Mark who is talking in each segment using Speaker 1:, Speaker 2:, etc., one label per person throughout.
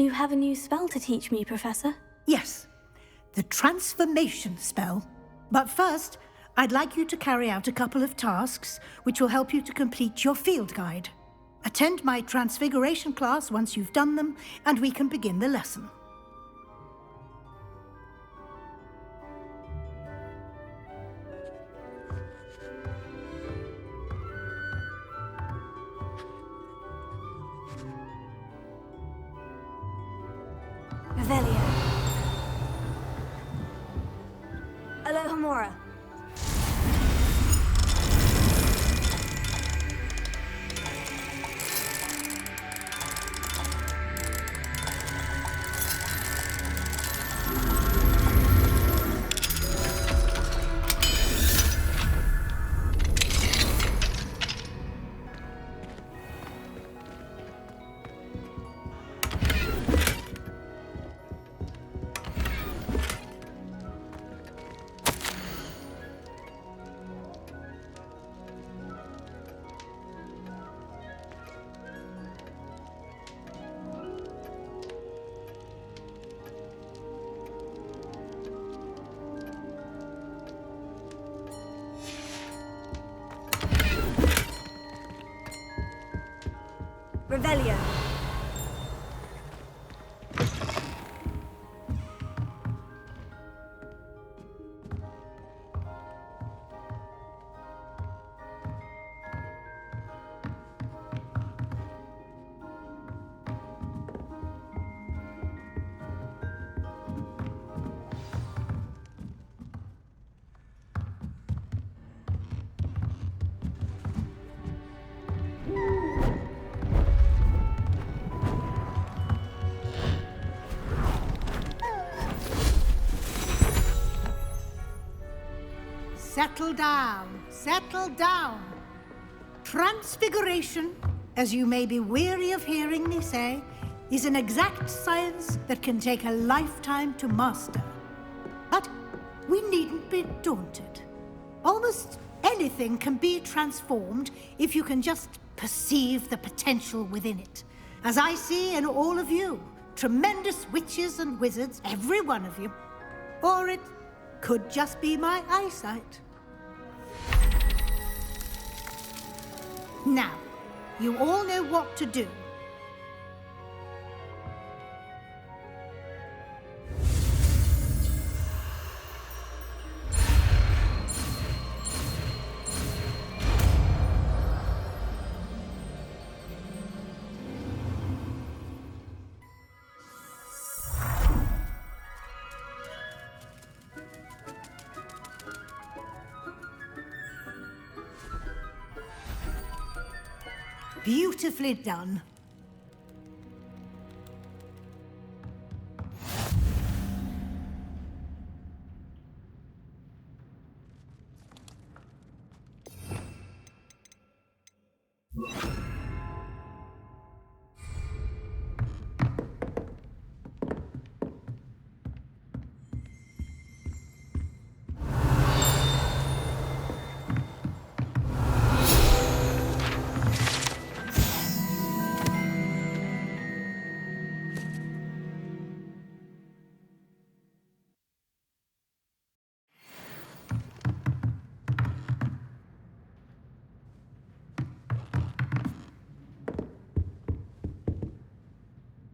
Speaker 1: You have a new spell to teach me, Professor?
Speaker 2: Yes, the transformation spell. But first, I'd like you to carry out a couple of tasks which will help you to complete your field guide. Attend my transfiguration class once you've done them, and we can begin the lesson.
Speaker 1: Revelio. Alohomora. Revelio.
Speaker 2: Settle down, settle down. Transfiguration, as you may be weary of hearing me say, is an exact science that can take a lifetime to master. But we needn't be daunted. Almost anything can be transformed if you can just perceive the potential within it. As I see in all of you, tremendous witches and wizards, every one of you. Or it could just be my eyesight. Now, you all know what to do. Beautifully done.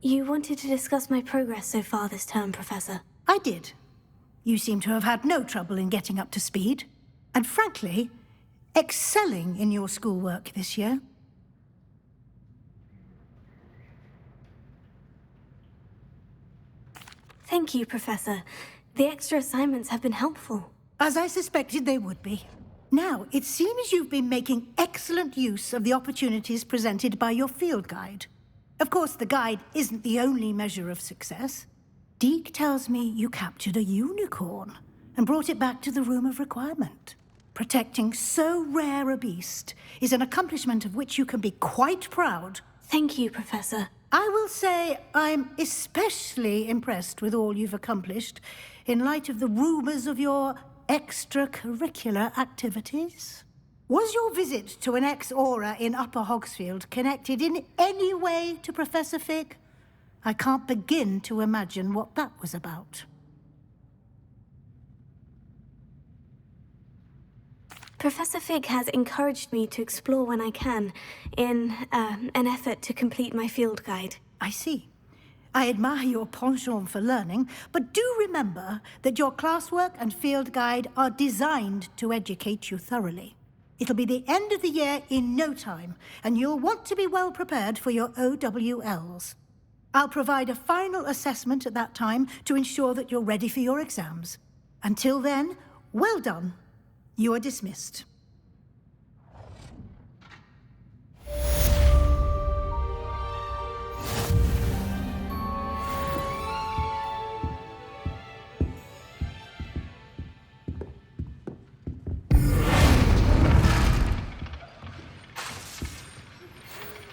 Speaker 1: You wanted to discuss my progress so far this term, Professor.
Speaker 2: I did. You seem to have had no trouble in getting up to speed. And frankly, excelling in your schoolwork this year.
Speaker 1: Thank you, Professor. The extra assignments have been helpful.
Speaker 2: As I suspected they would be. Now, it seems you've been making excellent use of the opportunities presented by your field guide. Of course, the guide isn't the only measure of success. Deke tells me you captured a unicorn and brought it back to the Room of Requirement. Protecting so rare a beast is an accomplishment of which you can be quite proud.
Speaker 1: Thank you, Professor.
Speaker 2: I will say I'm especially impressed with all you've accomplished in light of the rumors of your extracurricular activities. Was your visit to an ex-aura in Upper Hogsfield connected in any way to Professor Fig? I can't begin to imagine what that was about.
Speaker 1: Professor Fig has encouraged me to explore when I can, in an effort to complete my field guide.
Speaker 2: I see. I admire your penchant for learning, but do remember that your classwork and field guide are designed to educate you thoroughly. It'll be the end of the year in no time, and you'll want to be well prepared for your OWLs. I'll provide a final assessment at that time to ensure that you're ready for your exams. Until then, well done. You are dismissed.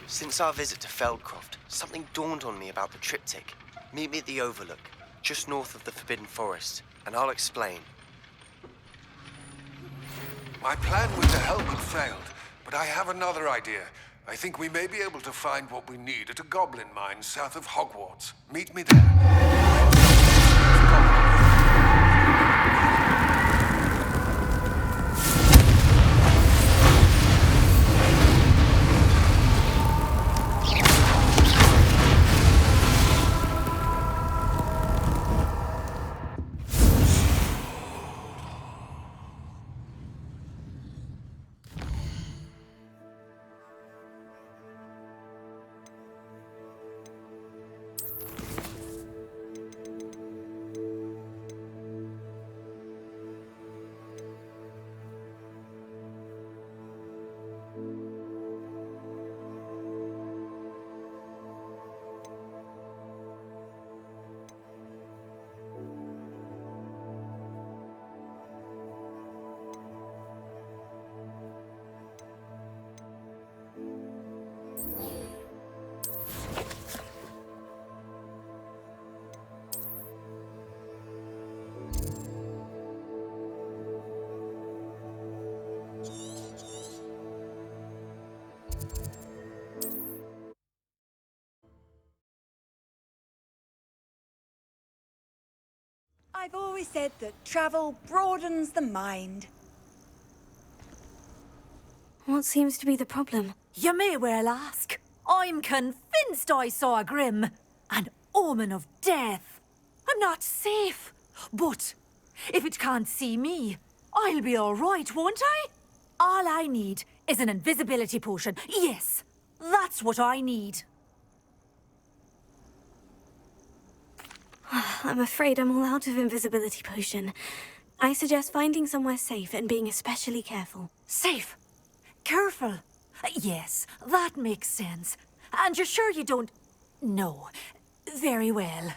Speaker 3: Since our visit to Feldcroft, something dawned on me about the triptych. Meet me at the Overlook, just north of the Forbidden Forest, and I'll explain.
Speaker 4: My plan with the help had failed, but I have another idea. I think we may be able to find what we need at a goblin mine south of Hogwarts. Meet me there.
Speaker 5: I've always said that travel broadens the mind.
Speaker 1: What seems to be the problem?
Speaker 6: You may well ask. I'm convinced I saw a Grim, an omen of death. I'm not safe, but if it can't see me, I'll be all right, won't I? All I need is an invisibility potion. Yes, that's what I need.
Speaker 1: I'm afraid I'm all out of invisibility potion. I suggest finding somewhere safe and being especially careful.
Speaker 6: Safe? Careful? Yes, that makes sense. And you're sure you don't... No. Very well.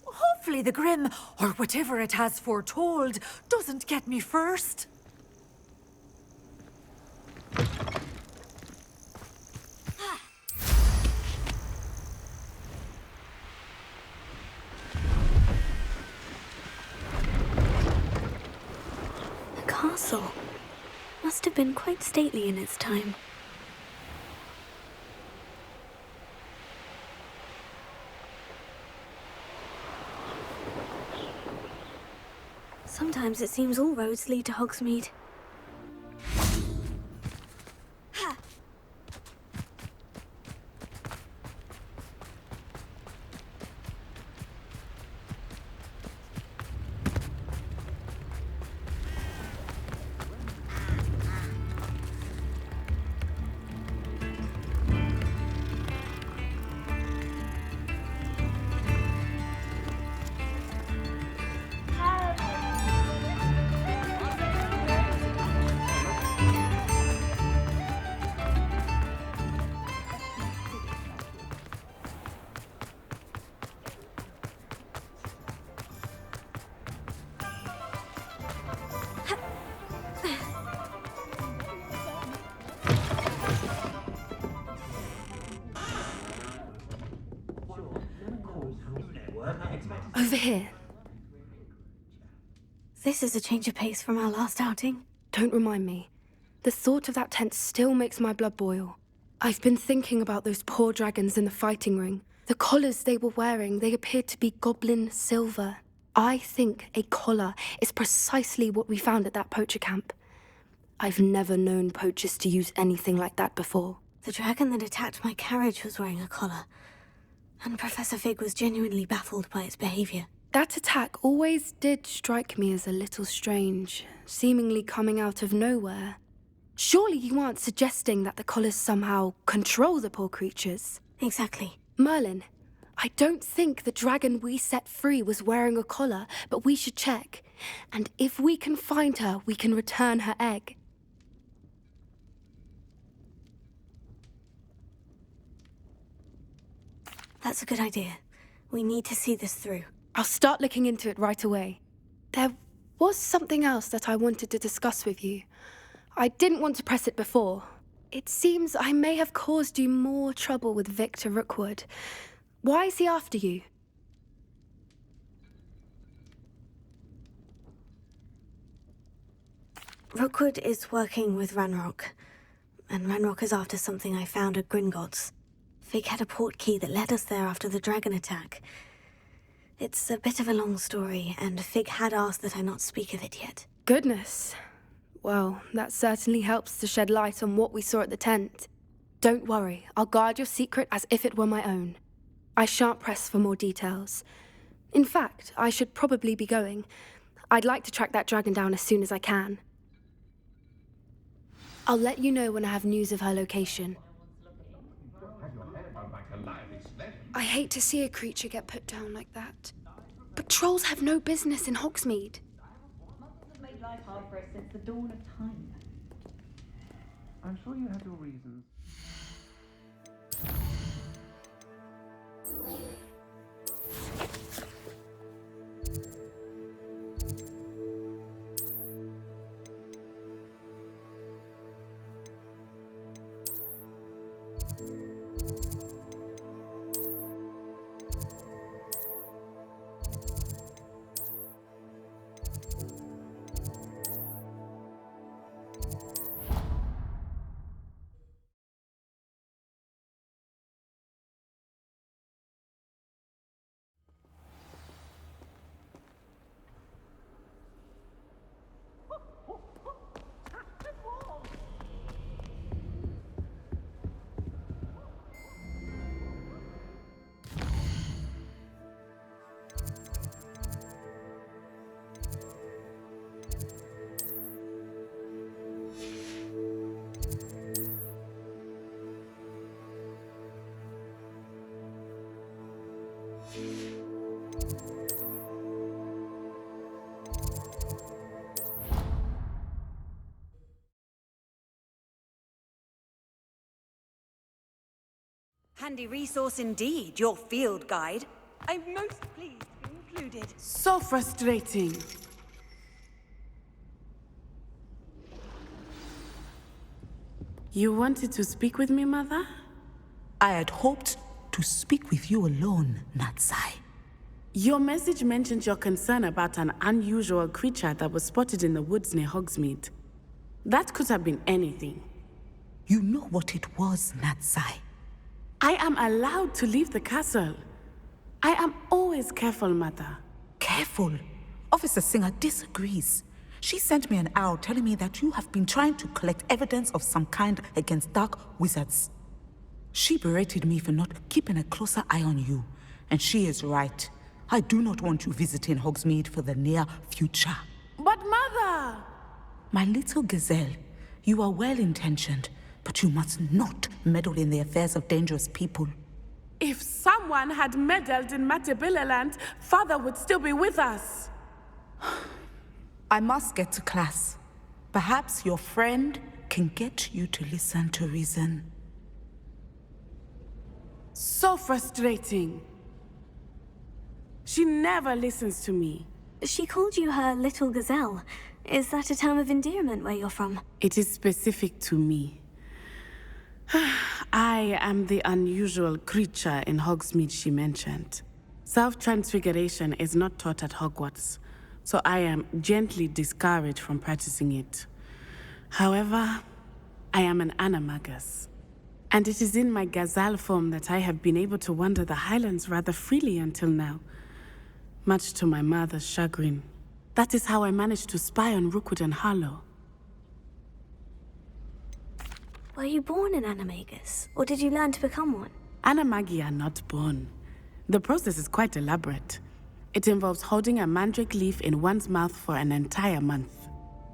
Speaker 6: Hopefully the Grim, or whatever it has foretold, doesn't get me first.
Speaker 1: The castle must have been quite stately in its time. Sometimes it seems all roads lead to Hogsmeade.
Speaker 6: Over here.
Speaker 1: This is a change of pace from our last outing.
Speaker 7: Don't remind me. The thought of that tent still makes my blood boil. I've been thinking about those poor dragons in the fighting ring. The collars they were wearing, they appeared to be goblin silver. I think a collar is precisely what we found at that poacher camp. I've never known poachers to use anything like that before.
Speaker 1: The dragon that attacked my carriage was wearing a collar, and Professor Fig was genuinely baffled by its behavior.
Speaker 7: That attack always did strike me as a little strange, seemingly coming out of nowhere. Surely you aren't suggesting that the collars somehow control the poor creatures?
Speaker 1: Exactly.
Speaker 7: Merlin, I don't think the dragon we set free was wearing a collar, but we should check. And if we can find her, we can return her egg.
Speaker 1: That's a good idea. We need to see this through.
Speaker 7: I'll start looking into it right away. There was something else that I wanted to discuss with you. I didn't want to press it before. It seems I may have caused you more trouble with Victor Rookwood. Why is he after you?
Speaker 1: Rookwood is working with Ranrock, and Ranrock is after something I found at Gringotts. Fig had a port key that led us there after the dragon attack. It's a bit of a long story, and Fig had asked that I not speak of it yet.
Speaker 7: Goodness. Well, that certainly helps to shed light on what we saw at the tent. Don't worry, I'll guard your secret as if it were my own. I shan't press for more details. In fact, I should probably be going. I'd like to track that dragon down as soon as I can. I'll let you know when I have news of her location. I hate to see a creature get put down like that. But trolls have no business in Hogsmeade.
Speaker 8: Made life hard for us since the dawn of time.
Speaker 9: I'm sure you have your reasons.
Speaker 5: Handy resource indeed, your field guide. I'm most pleased to be included.
Speaker 10: So frustrating. You wanted to speak with me, Mother?
Speaker 11: I had hoped to speak with you alone, Natsai.
Speaker 10: Your message mentioned your concern about an unusual creature that was spotted in the woods near Hogsmeade. That could have been anything.
Speaker 11: You know what it was, Natsai.
Speaker 10: I am allowed to leave the castle. I am always careful, Mother.
Speaker 11: Careful? Officer Singer disagrees. She sent me an owl telling me that you have been trying to collect evidence of some kind against dark wizards. She berated me for not keeping a closer eye on you, and she is right. I do not want you visiting Hogsmeade for the near future.
Speaker 10: But Mother!
Speaker 11: My little gazelle, you are well-intentioned, but you must not meddle in the affairs of dangerous people.
Speaker 10: If someone had meddled in Matabeleland, Father would still be with us.
Speaker 11: I must get to class. Perhaps your friend can get you to listen to reason.
Speaker 10: So frustrating. She never listens to me.
Speaker 1: She called you her little gazelle. Is that a term of endearment where you're from?
Speaker 10: It is specific to me. I am the unusual creature in Hogsmeade she mentioned. Self-transfiguration is not taught at Hogwarts, so I am gently discouraged from practicing it. However, I am an animagus. And it is in my gazelle form that I have been able to wander the highlands rather freely until now, much to my mother's chagrin. That is how I managed to spy on Rookwood and Harlow.
Speaker 1: Were you born an animagus, or did you learn to become one?
Speaker 10: Animagi are not born. The process is quite elaborate. It involves holding a mandrake leaf in one's mouth for an entire month,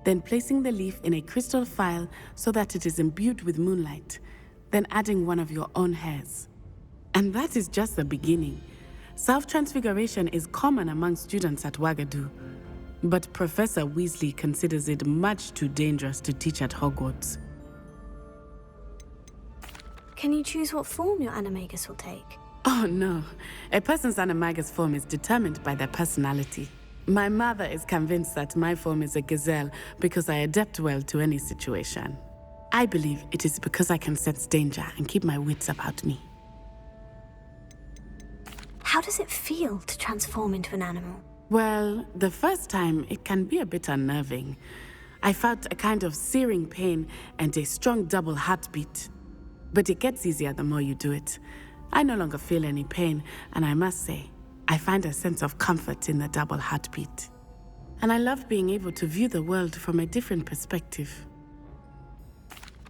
Speaker 10: then placing the leaf in a crystal phial so that it is imbued with moonlight, then adding one of your own hairs. And that is just the beginning. Self-transfiguration is common among students at Wagadu, but Professor Weasley considers it much too dangerous to teach at Hogwarts.
Speaker 1: Can you choose what form your animagus will take?
Speaker 10: Oh no, a person's animagus form is determined by their personality. My mother is convinced that my form is a gazelle because I adapt well to any situation. I believe it is because I can sense danger and keep my wits about me.
Speaker 1: How does it feel to transform into an animal?
Speaker 10: Well, the first time it can be a bit unnerving. I felt a kind of searing pain and a strong double heartbeat. But it gets easier the more you do it. I no longer feel any pain, and I must say, I find a sense of comfort in the double heartbeat. And I love being able to view the world from a different perspective.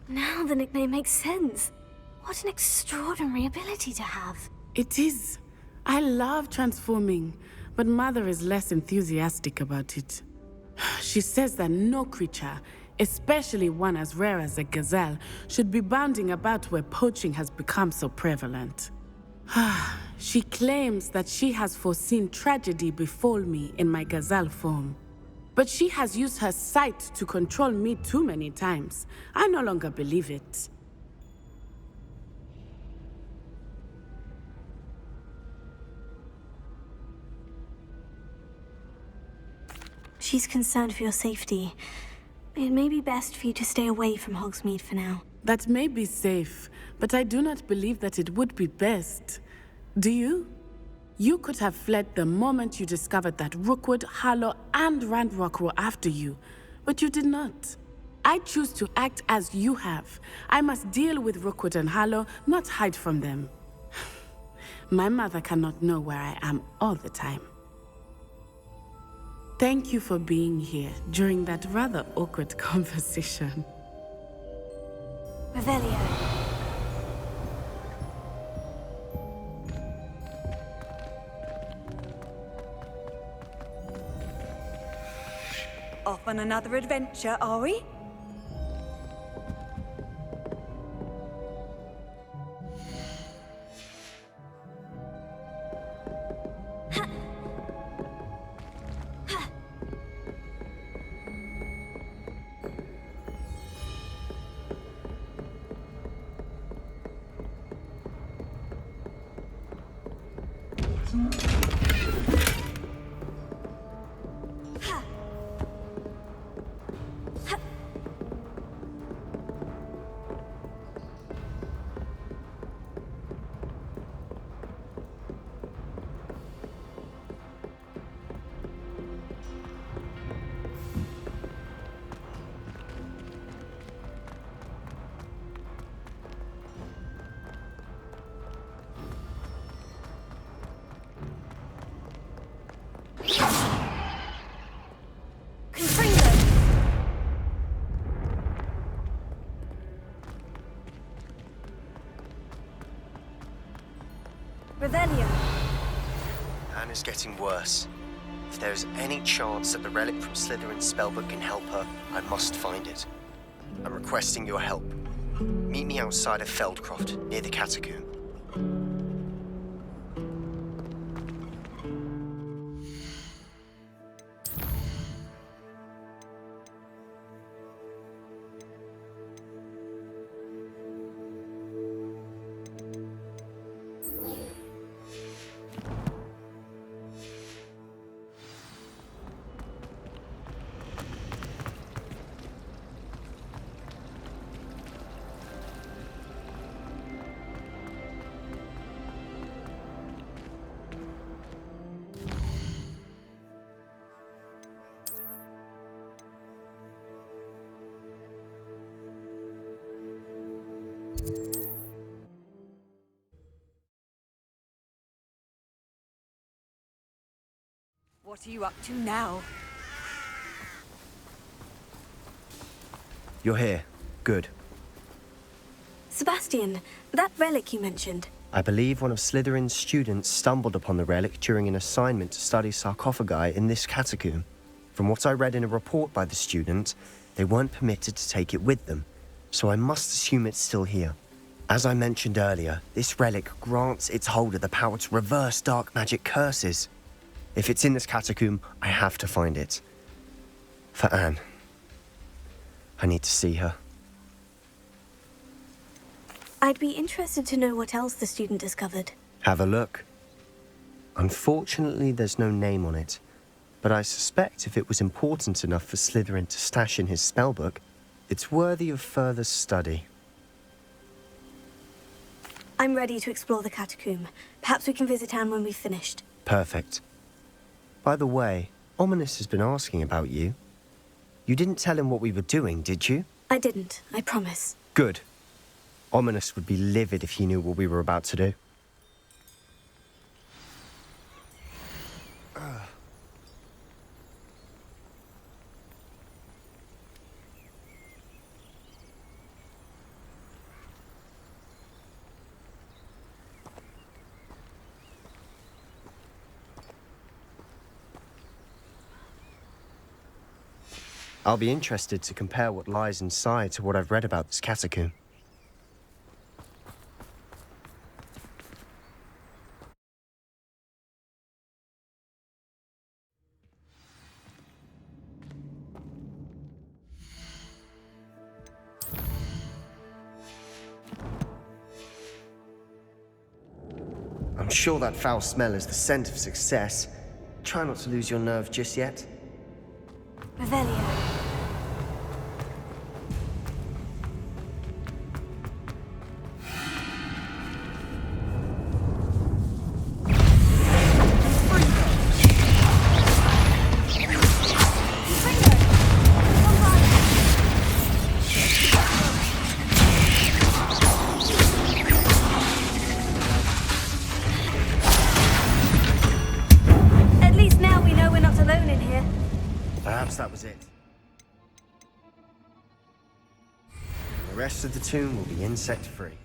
Speaker 1: Now the nickname makes sense. What an extraordinary ability to have.
Speaker 10: It is. I love transforming, but Mother is less enthusiastic about it. She says that no creature, especially one as rare as a gazelle, should be bounding about where poaching has become so prevalent. She claims that she has foreseen tragedy befall me in my gazelle form. But she has used her sight to control me too many times. I no longer believe it.
Speaker 1: She's concerned for your safety. It may be best for you to stay away from Hogsmeade for now.
Speaker 10: That may be safe, but I do not believe that it would be best. Do you? You could have fled the moment you discovered that Rookwood, Harlow, and Ranrock were after you, but you did not. I choose to act as you have. I must deal with Rookwood and Harlow, not hide from them. My mother cannot know where I am all the time. Thank you for being here during that rather awkward conversation.
Speaker 1: Revelio.
Speaker 5: Off on another adventure, are we?
Speaker 1: Revelio.
Speaker 3: Anne is getting worse. If there is any chance that the relic from Slytherin's spellbook can help her, I must find it. I'm requesting your help. Meet me outside of Feldcroft, near the catacomb.
Speaker 6: What are you up to now?
Speaker 3: You're here. Good.
Speaker 1: Sebastian, that relic you mentioned.
Speaker 3: I believe one of Slytherin's students stumbled upon the relic during an assignment to study sarcophagi in this catacomb. From what I read in a report by the student, they weren't permitted to take it with them, so I must assume it's still here. As I mentioned earlier, this relic grants its holder the power to reverse dark magic curses. If it's in this catacomb, I have to find it. For Anne. I need to see her.
Speaker 1: I'd be interested to know what else the student discovered.
Speaker 3: Have a look. Unfortunately, there's no name on it, but I suspect if it was important enough for Slytherin to stash in his spellbook, it's worthy of further study.
Speaker 1: I'm ready to explore the catacomb. Perhaps we can visit Anne when we've finished.
Speaker 3: Perfect. By the way, Ominous has been asking about you. You didn't tell him what we were doing, did you?
Speaker 1: I didn't, I promise.
Speaker 3: Good. Ominous would be livid if he knew what we were about to do. I'll be interested to compare what lies inside to what I've read about this catacomb. I'm sure that foul smell is the scent of success. Try not to lose your nerve just yet.
Speaker 1: Revelio. At least now we know we're not alone in here.
Speaker 3: Perhaps that was it. The rest of the tomb will be insect-free.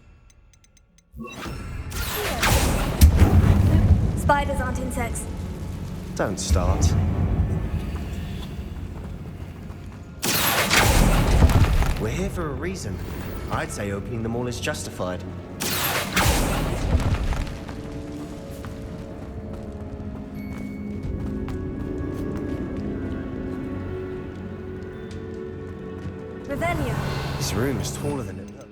Speaker 1: Spiders aren't insects.
Speaker 3: Don't start. We're here for a reason. I'd say opening them all is justified.
Speaker 1: Revelio.
Speaker 3: This room is taller than it looks.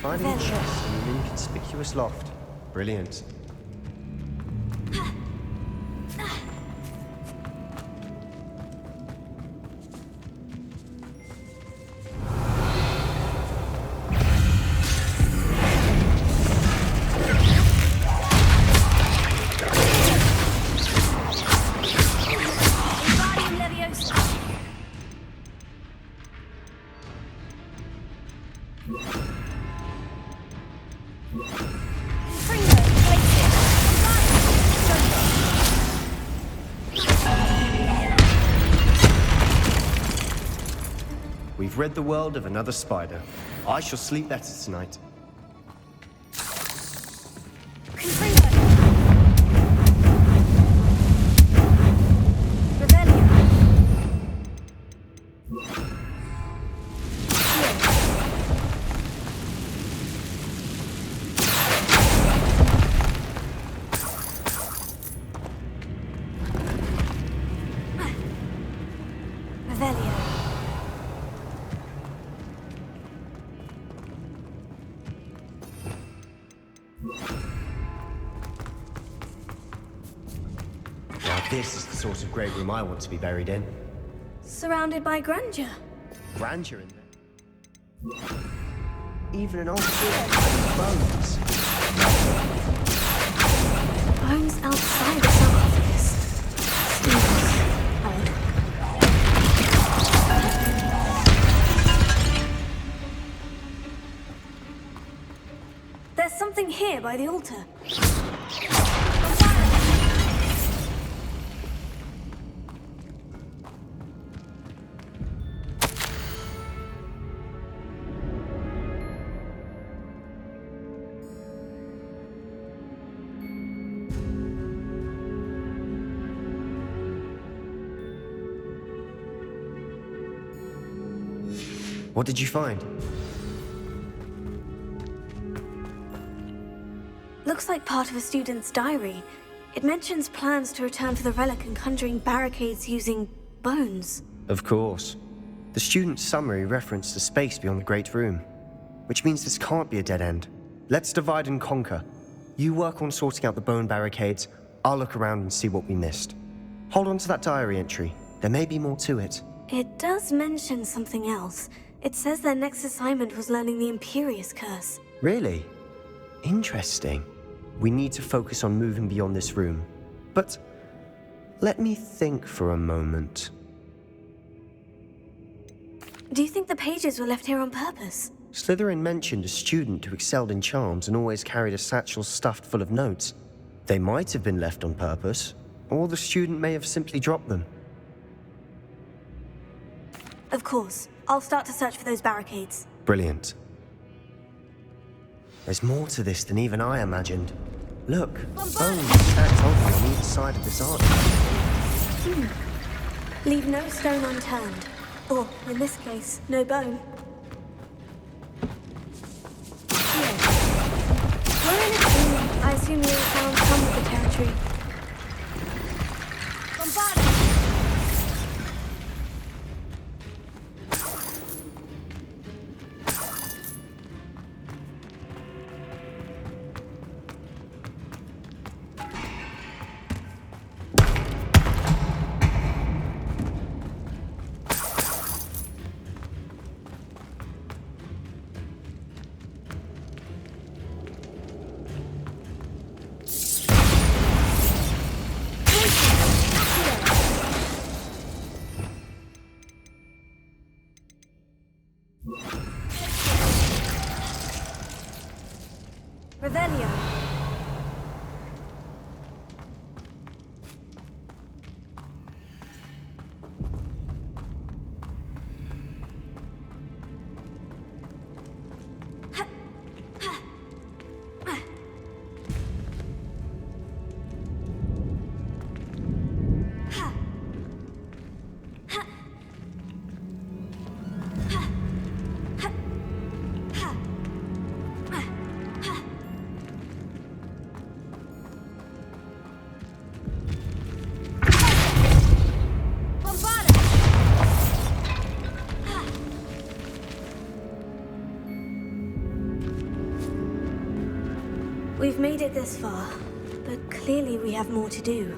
Speaker 3: Finding a chest in an inconspicuous loft. Brilliant. We've rid the world of another spider. I shall sleep better tonight. Now this is the sort of great room I want to be buried in.
Speaker 1: Surrounded by grandeur.
Speaker 3: Grandeur in there. Even an old tree with bones.
Speaker 1: outside the sarcophagus. Seems odd. There's something here by the altar.
Speaker 3: What did you find?
Speaker 1: Looks like part of a student's diary. It mentions plans to return to the relic and conjuring barricades using bones.
Speaker 3: Of course. The student's summary referenced a space beyond the Great Room, which means this can't be a dead end. Let's divide and conquer. You work on sorting out the bone barricades, I'll look around and see what we missed. Hold on to that diary entry. There may be more to it.
Speaker 1: It does mention something else. It says their next assignment was learning the Imperious Curse.
Speaker 3: Really? Interesting. We need to focus on moving beyond this room. But let me think for a moment.
Speaker 1: Do you think the pages were left here on purpose?
Speaker 3: Slytherin mentioned a student who excelled in charms and always carried a satchel stuffed full of notes. They might have been left on purpose, or the student may have simply dropped them.
Speaker 1: Of course. I'll start to search for those barricades.
Speaker 3: Brilliant. There's more to this than even I imagined. Look, bones stacked over on either side of this arch.
Speaker 1: Leave no stone unturned. Or, in this case, no bone. Here. We're in a tomb. I assume you found some of the territory. Revelio. We've made it this far, but clearly we have more to do.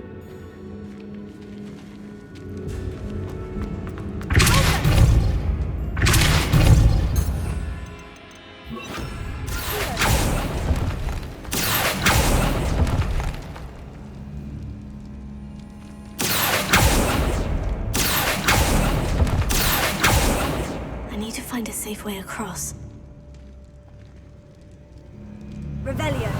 Speaker 1: I need to find a safe way across. Revelio.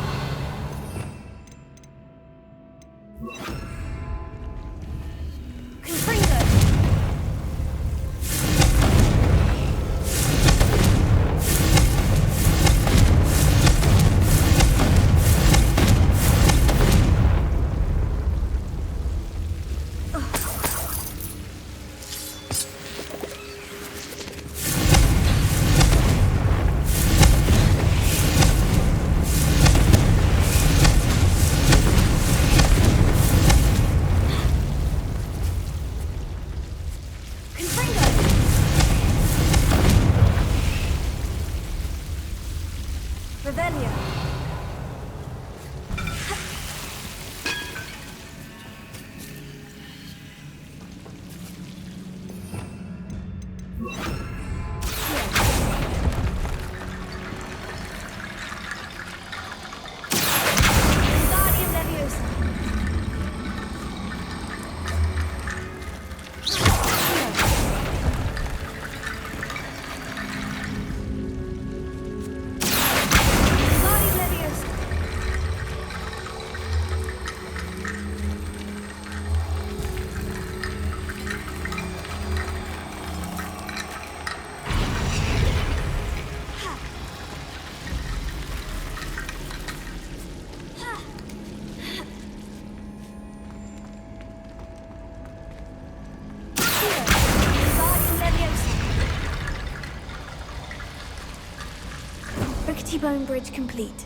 Speaker 1: T-bone bridge complete.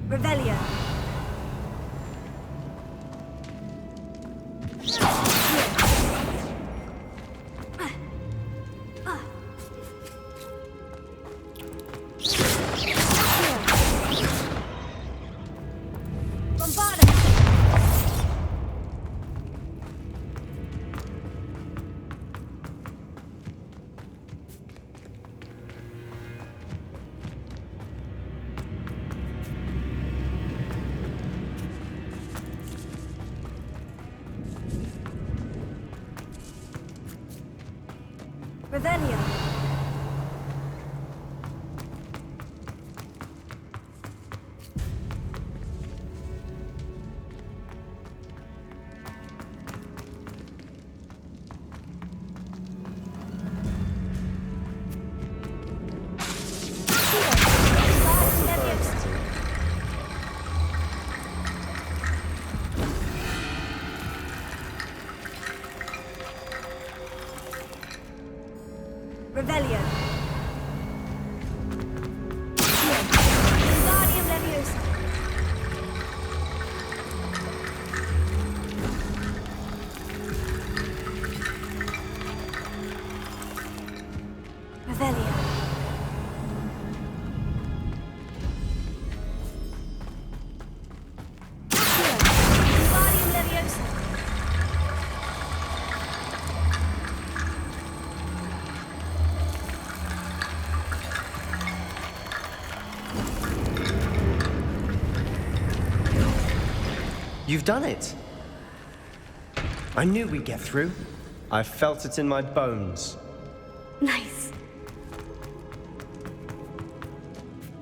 Speaker 5: Revelio. Revelio. Revelio. Wingardium Leviosa. Revelio. Wingardium Leviosa.
Speaker 3: You've done it! I knew we'd get through. I felt it in my bones.
Speaker 1: Nice.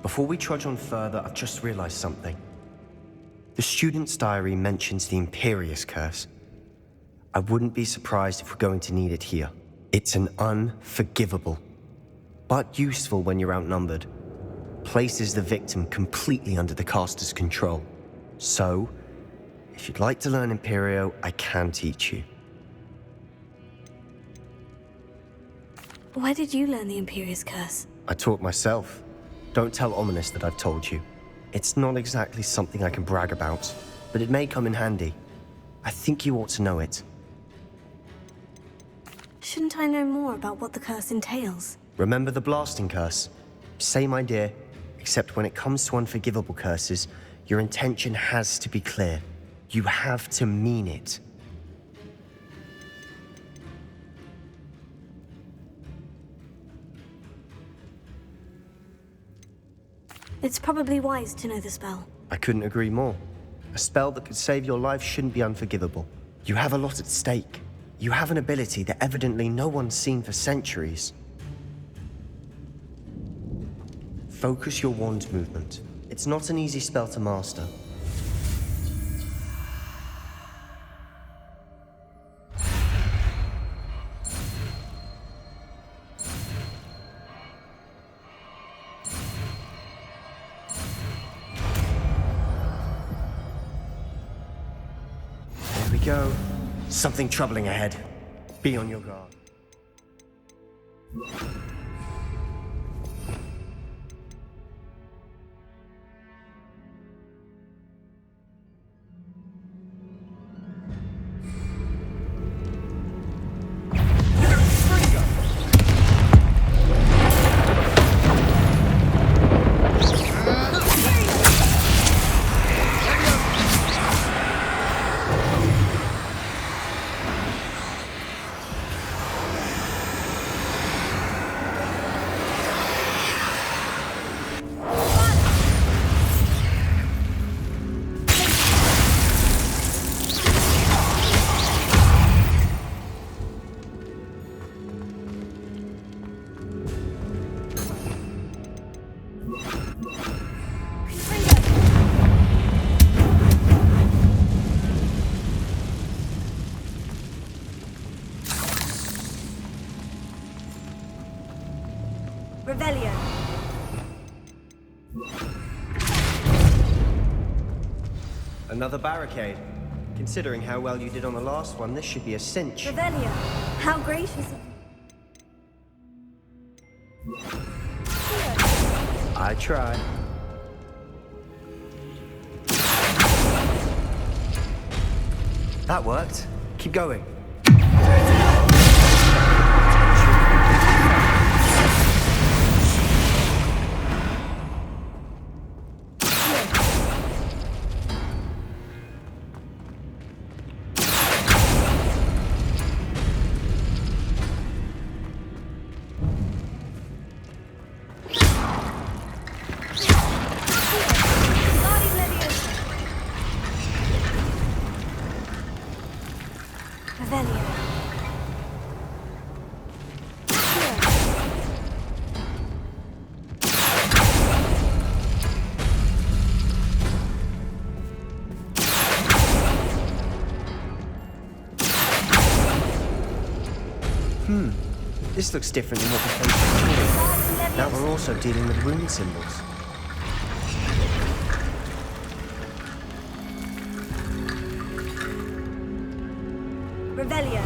Speaker 3: Before we trudge on further, I've just realized something. The student's diary mentions the Imperious Curse. I wouldn't be surprised if we're going to need it here. It's an unforgivable, but useful when you're outnumbered. Places the victim completely under the caster's control. So, if you'd like to learn Imperio, I can teach you.
Speaker 1: Where did you learn the Imperious Curse?
Speaker 3: I taught myself. Don't tell Ominous that I've told you. It's not exactly something I can brag about, but it may come in handy. I think you ought to know it.
Speaker 1: Shouldn't I know more about what the curse entails?
Speaker 3: Remember the blasting curse? Same idea, except when it comes to unforgivable curses, your intention has to be clear. You have to mean it.
Speaker 1: It's probably wise to know the spell.
Speaker 3: I couldn't agree more. A spell that could save your life shouldn't be unforgivable. You have a lot at stake. You have an ability that evidently no one's seen for centuries. Focus your wand movement. It's not an easy spell to master. There we go. Something troubling ahead. Be on your guard.
Speaker 5: Revelio.
Speaker 3: Another barricade. Considering how well you did on the last one, this should be a cinch.
Speaker 1: Revelio, how gracious of you.
Speaker 3: I try. That worked. Keep going. This looks different than what we faced before. Now we're also dealing with rune symbols.
Speaker 5: Revelio.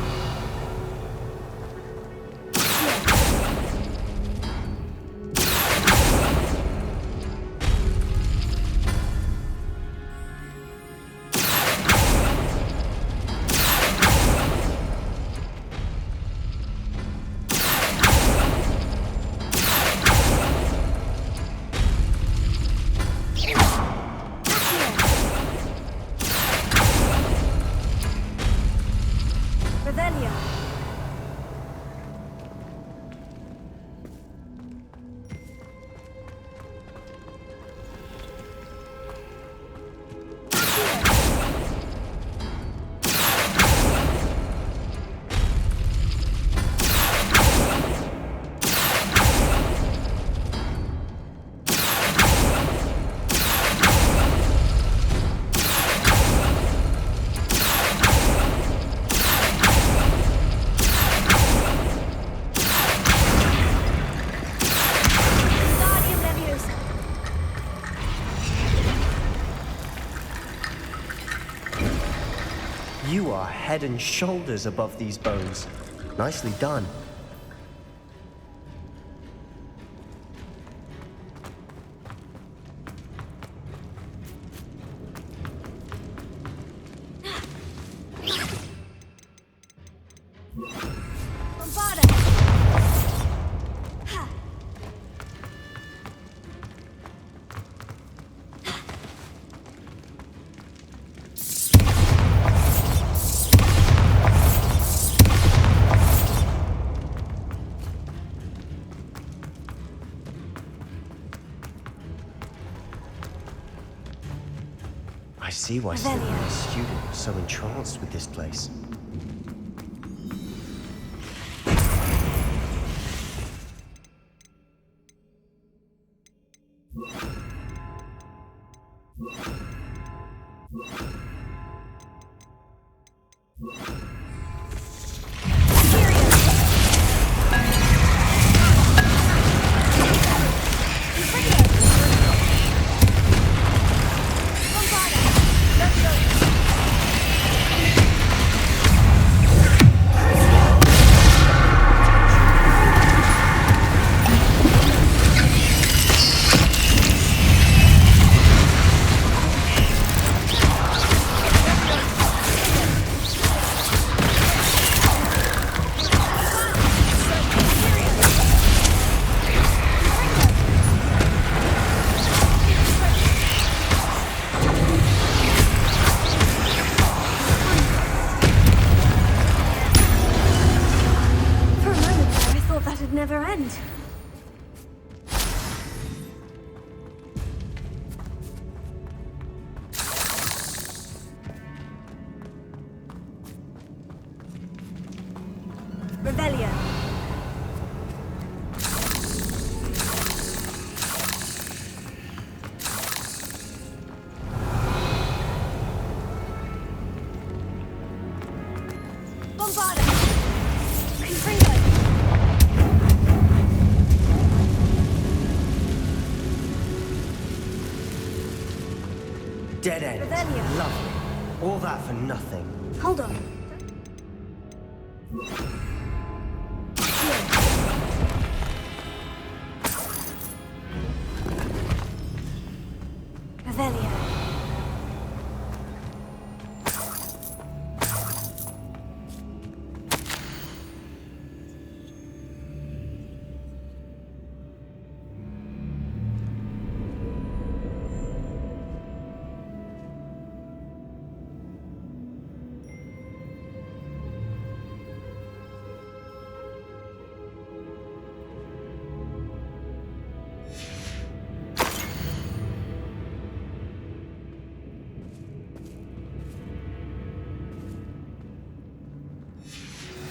Speaker 3: You are head and shoulders above these bones. Nicely done. I see why Slytherin and student are so entranced with this place.
Speaker 1: Never end. Revelio. Bombarda. Confringo.
Speaker 3: Dead end.
Speaker 1: Revelio.
Speaker 3: Lovely. All that for nothing.
Speaker 1: Hold on. Revelio.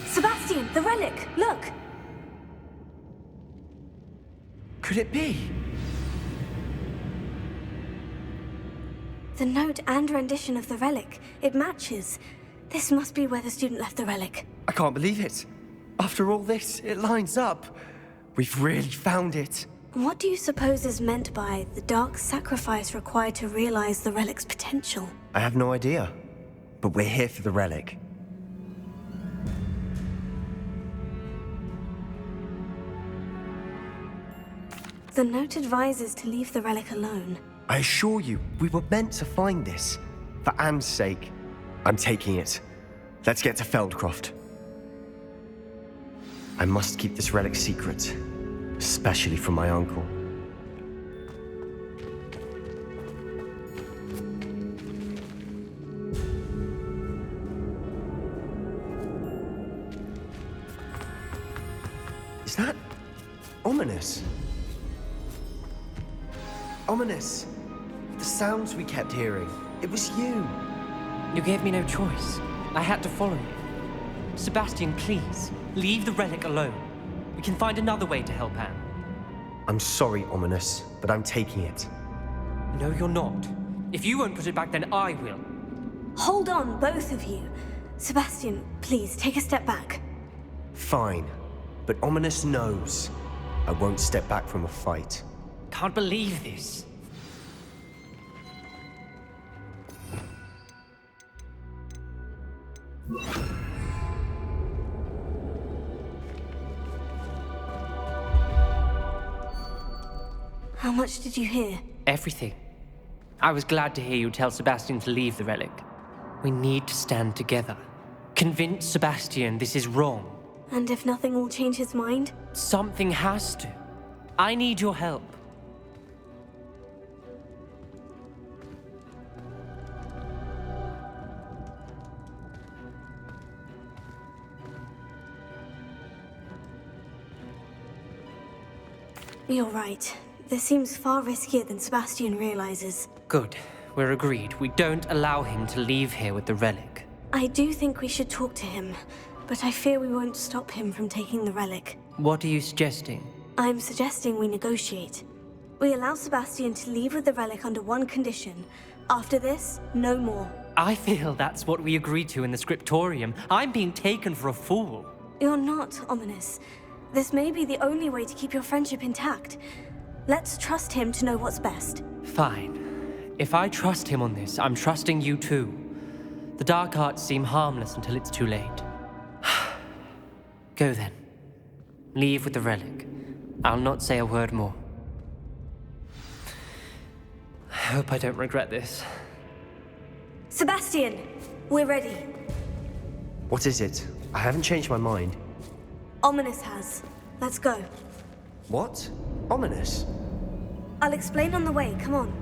Speaker 1: Sebastian, the relic! Look!
Speaker 3: Could it be?
Speaker 1: The note and rendition of the relic. It matches. This must be where the student left the relic.
Speaker 3: I can't believe it. After all this, it lines up. We've really found it.
Speaker 1: What do you suppose is meant by the dark sacrifice required to realize the relic's potential?
Speaker 3: I have no idea. But we're here for the relic.
Speaker 1: The note advises to leave the relic alone.
Speaker 3: I assure you, we were meant to find this. For Anne's sake, I'm taking it. Let's get to Feldcroft. I must keep this relic secret, especially from my uncle. Is that ominous? Ominous. The sounds we kept hearing. It was you.
Speaker 12: You gave me no choice. I had to follow you. Sebastian, please, leave the relic alone. We can find another way to help Anne.
Speaker 3: I'm sorry, Ominous, but I'm taking it.
Speaker 12: No, you're not. If you won't put it back, then I will.
Speaker 1: Hold on, both of you. Sebastian, please, take a step back.
Speaker 3: Fine. But Ominous knows I won't step back from a fight.
Speaker 12: Can't believe this.
Speaker 1: How much did you hear?
Speaker 12: Everything. I was glad to hear you tell Sebastian to leave the relic. We need to stand together. Convince Sebastian this is wrong.
Speaker 1: And if nothing will change his mind?
Speaker 12: Something has to. I need your help.
Speaker 1: You're right. This seems far riskier than Sebastian realizes.
Speaker 12: Good. We're agreed. We don't allow him to leave here with the relic.
Speaker 1: I do think we should talk to him, but I fear we won't stop him from taking the relic.
Speaker 12: What are you suggesting?
Speaker 1: I'm suggesting we negotiate. We allow Sebastian to leave with the relic under one condition. After this, no more.
Speaker 12: I feel that's what we agreed to in the scriptorium. I'm being taken for a fool.
Speaker 1: You're not, Ominous. This may be the only way to keep your friendship intact. Let's trust him to know what's best.
Speaker 12: Fine. If I trust him on this, I'm trusting you too. The dark arts seem harmless until it's too late. Go then. Leave with the relic. I'll not say a word more. I hope I don't regret this.
Speaker 1: Sebastian! We're ready.
Speaker 3: What is it? I haven't changed my mind.
Speaker 1: Ominous has. Let's go.
Speaker 3: What? Ominous?
Speaker 1: I'll explain on the way. Come on.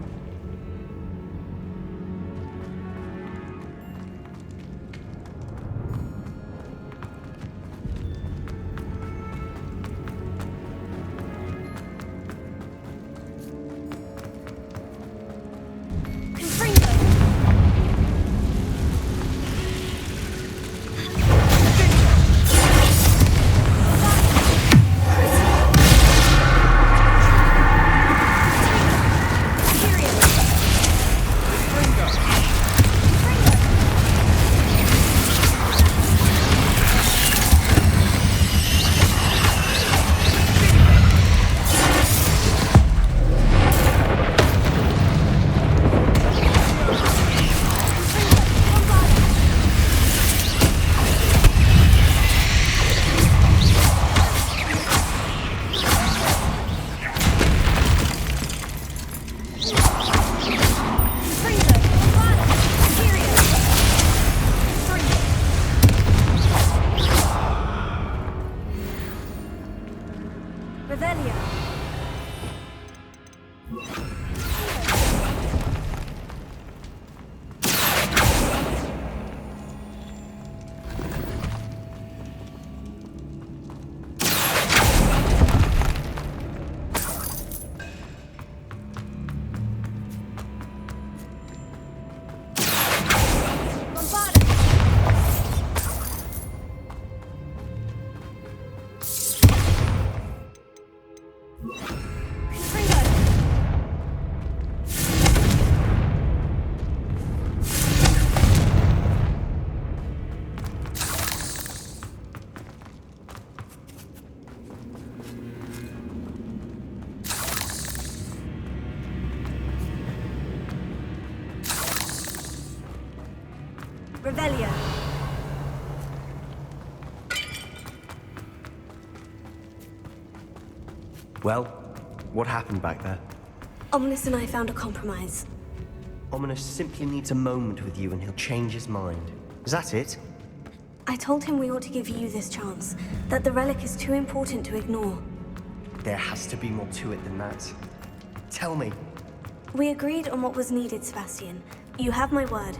Speaker 1: Revelio.
Speaker 3: Well, what happened back there?
Speaker 1: Ominous and I found a compromise.
Speaker 3: Ominous simply needs a moment with you and he'll change his mind. Is that it?
Speaker 1: I told him we ought to give you this chance, that the relic is too important to ignore.
Speaker 3: There has to be more to it than that. Tell me.
Speaker 1: We agreed on what was needed, Sebastian. You have my word.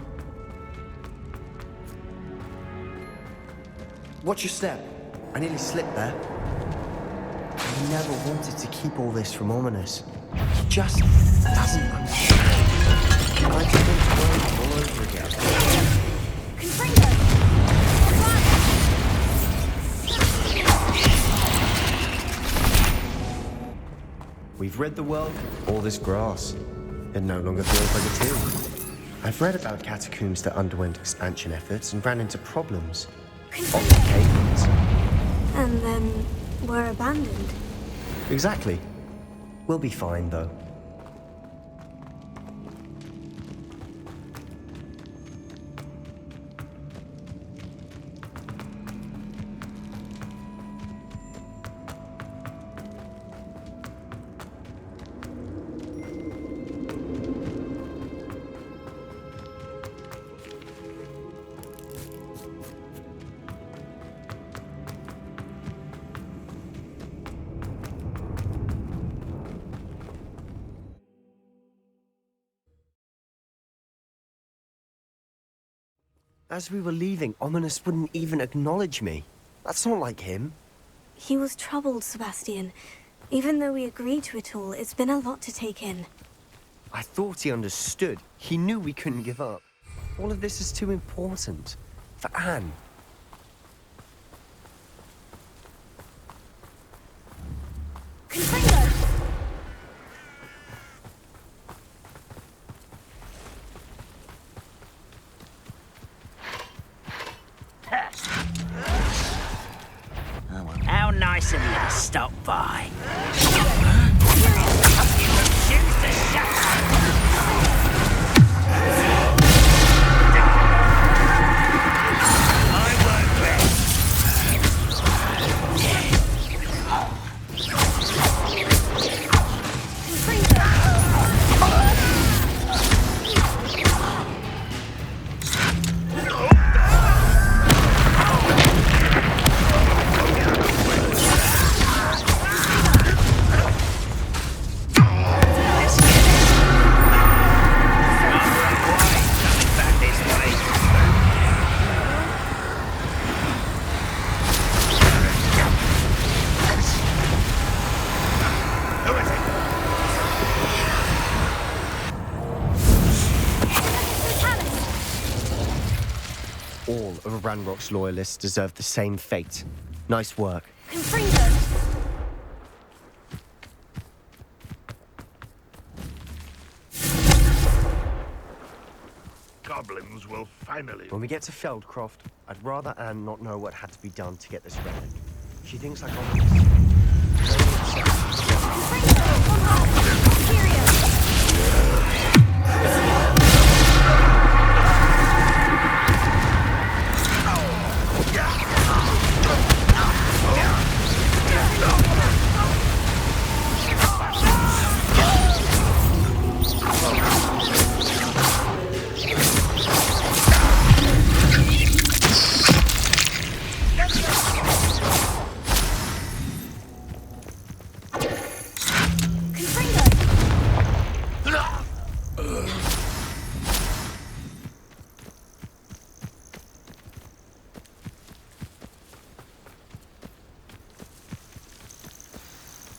Speaker 3: Watch your step. I nearly slipped there. I never wanted to keep all this from Ominous. He just doesn't understand. I just want to learn it all over again. We've rid the world of all this grass. It no longer feels like a tomb. I've read about catacombs that underwent expansion efforts and ran into problems. Complications.
Speaker 1: And then were abandoned.
Speaker 3: Exactly. We'll be fine, though. As we were leaving, Ominous wouldn't even acknowledge me. That's not like him.
Speaker 1: He was troubled, Sebastian. Even though we agreed to it all, it's been a lot to take in.
Speaker 3: I thought he understood. He knew we couldn't give up. All of this is too important. For Anne.
Speaker 1: Confringo!
Speaker 13: How nice of you to stop by.
Speaker 3: All of Ranrock's loyalists deserve the same fate. Nice work.
Speaker 1: Confringo!
Speaker 14: Goblins will finally...
Speaker 3: When we get to Feldcroft, I'd rather Anne not know what had to be done to get this relic. She thinks like Ominous.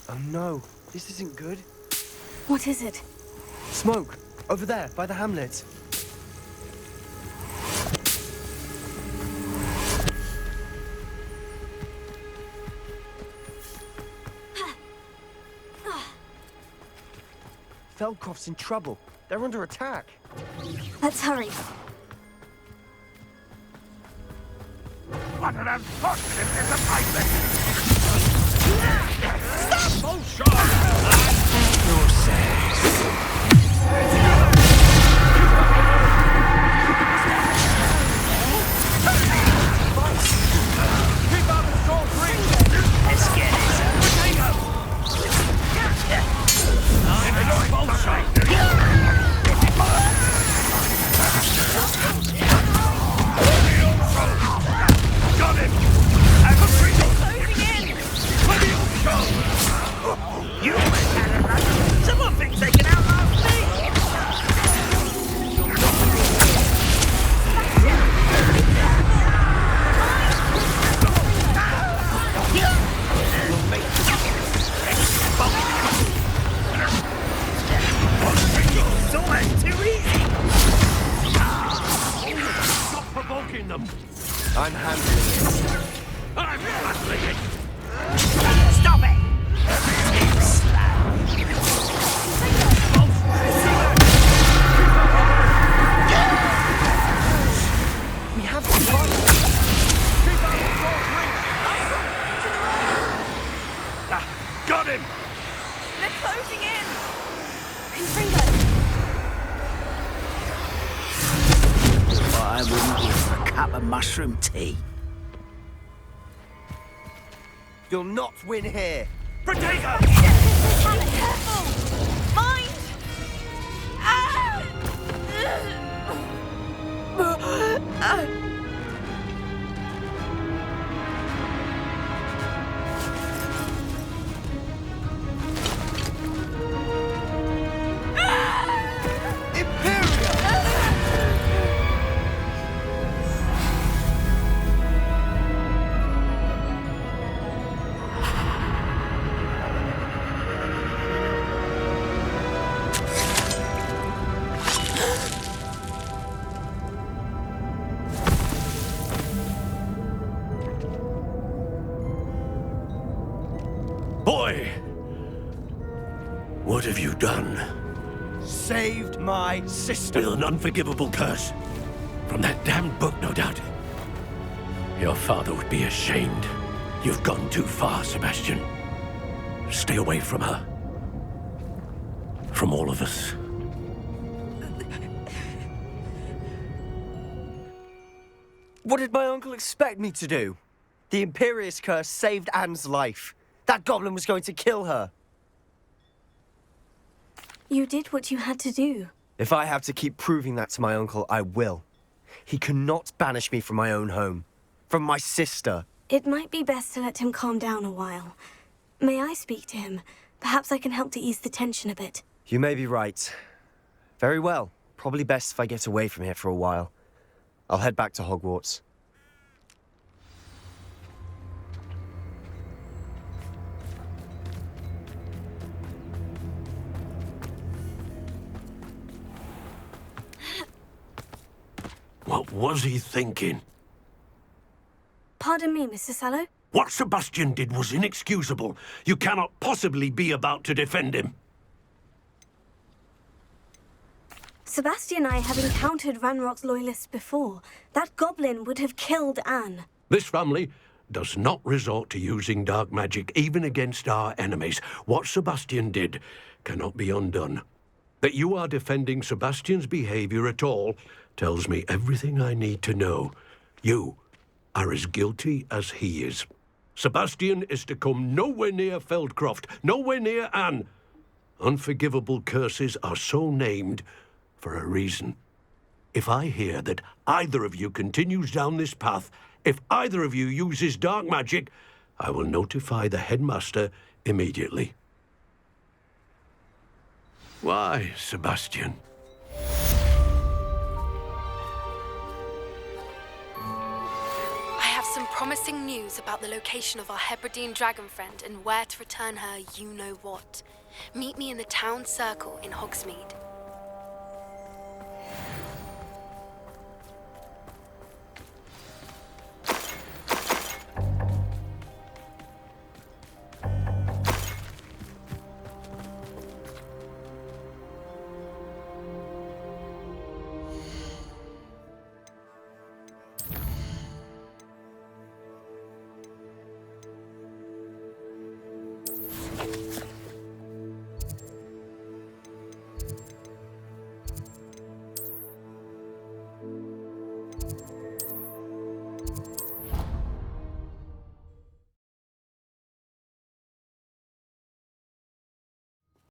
Speaker 3: Oh no, this isn't good.
Speaker 1: What is it?
Speaker 3: Smoke! Over there, by the hamlet. Feldcroft's in trouble. They're under attack.
Speaker 1: Let's hurry.
Speaker 14: What an unfortunate disappointment! Stop! Oh,
Speaker 13: Let's get it.
Speaker 14: Got him!
Speaker 13: You had a run. Someone thinks they can outlast me. It's almost too easy.
Speaker 14: Stop provoking them!
Speaker 3: I'm handling it.
Speaker 14: I'm handling it!
Speaker 13: Stop it!
Speaker 3: We have to fight.
Speaker 14: Got him!
Speaker 6: They're closing in!
Speaker 1: Confringo!
Speaker 13: I wouldn't give for a cup of mushroom tea.
Speaker 3: You'll not win here.
Speaker 14: Potato!
Speaker 6: Careful! Mind!
Speaker 14: What have you done?
Speaker 3: Saved my sister.
Speaker 14: With an unforgivable curse. From that damned book, no doubt. Your father would be ashamed. You've gone too far, Sebastian. Stay away from her. From all of us.
Speaker 3: What did my uncle expect me to do? The Imperious curse saved Anne's life. That goblin was going to kill her.
Speaker 1: You did what you had to do.
Speaker 3: If I have to keep proving that to my uncle, I will. He cannot banish me from my own home. From my sister.
Speaker 1: It might be best to let him calm down a while. May I speak to him? Perhaps I can help to ease the tension a bit.
Speaker 3: You may be right. Very well. Probably best if I get away from here for a while. I'll head back to Hogwarts.
Speaker 14: What was he thinking?
Speaker 1: Pardon me, Mr. Sallow?
Speaker 14: What Sebastian did was inexcusable. You cannot possibly be about to defend him.
Speaker 1: Sebastian and I have encountered Ranrock's loyalists before. That goblin would have killed Anne.
Speaker 14: This family does not resort to using dark magic, even against our enemies. What Sebastian did cannot be undone. That you are defending Sebastian's behavior at all tells me everything I need to know. You are as guilty as he is. Sebastian is to come nowhere near Feldcroft, nowhere near Anne. Unforgivable curses are so named for a reason. If I hear that either of you continues down this path, if either of you uses dark magic, I will notify the headmaster immediately. Why, Sebastian?
Speaker 7: I have some promising news about the location of our Hebridean dragon friend and where to return her you-know-what. Meet me in the town circle in Hogsmeade.